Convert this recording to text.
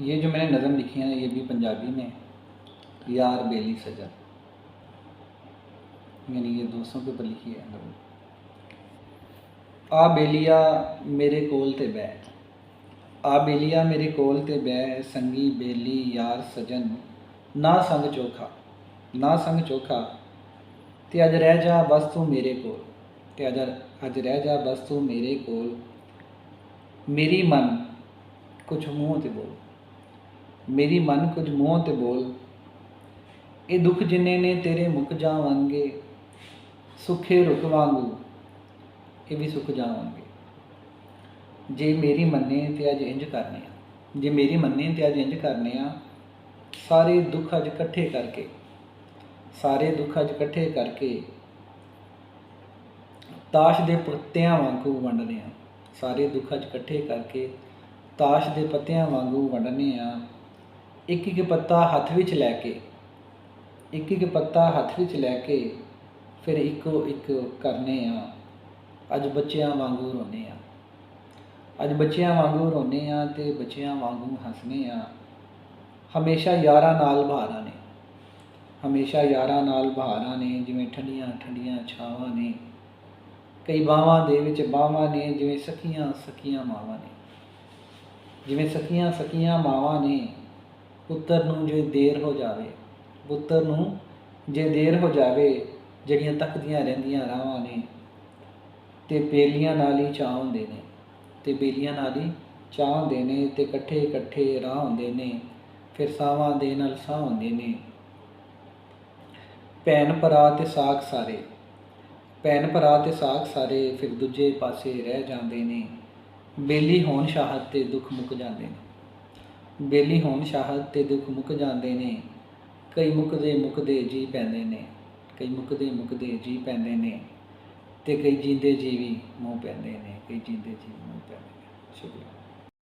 ये जो मैंने नज़म लिखी है ये भी पंजाबी में, यार बेली सजन, मैंने ये दोस्तों के ऊपर लिखी है नज़म। आ बेलिया मेरे कोल ते बै, आ बेलिया मेरे कोल ते बै, संगी बेली यार सजन, ना संग चोखा, ना संग चोखा, ते अज रह जा बस तू मेरे कोल, ते अज रह जा बस तू मेरे कोल, मेरी मन कुछ मूँह ते बोल, मेरी मन कुछ मूँह ते बोल, ये दुख जिन्ने ने तेरे मुक जावणगे, सुखे रुख वांगू ये भी सुख जावणगे, जे मेरी मन्ने ते अज इंज करने आ, जे मेरी मन्ने ते अज इंज करने आ, सारे दुख अज कट्ठे करके, सारे दुख अज कट्ठे करके ताश दे पत्तियां वांगू वंडने आ, सारे दुख अज कट्ठे करके ताश दे पत्तियां वांगू वंडने आ, एक एक पत्ता हथ विच लैके, एक एक पत्ता हथ विच लैके फिर इको एक करने आ, अज बच्चियां वांगू रोने आ, अज बच्चियां वांगू रोने आ ते बच्चियां वांगू हंसने आ, हमेशा यारां नाल बहारां ने, हमेशा यारां नाल बहारां ने, जिवें ठंडियां ठंडियां छावां ने, कई बावां दे विच बावां ने, जिवें सखियां सखियां मावां ने, जिवें सखियां सखियां मावां ने, पुत्तर नूं जे देर हो जावे, पुत्तर नूं जे देर हो जावे, जड़ियां तकदियां रहिंदियां राहां ने, ते बेलियां नाल ही चाह हुंदे ने, ते बेलियां नाल ही चाह हुंदे ने, ते कट्ठे कट्ठे राह हुंदे ने, फिर सावां दे नाल साह हुंदे ने, भैन भरा ते साक सारे, भैन भरा ते साक सारे फिर दूजे पासे रह जांदे ने, बेली होण शाहत ते दुख मुक जांदे ने, बेली होण शाहत ते दुख मुक जांदे ने, कई मुकदे मुकदे जी पैंदे ने, कई मुकदे मुकदे जी पैंदे ने, ते कई जींदे जी भी मूँह पैंदे ने, कई जींदे जी मूँह पैंदे ने। शुक्रिया।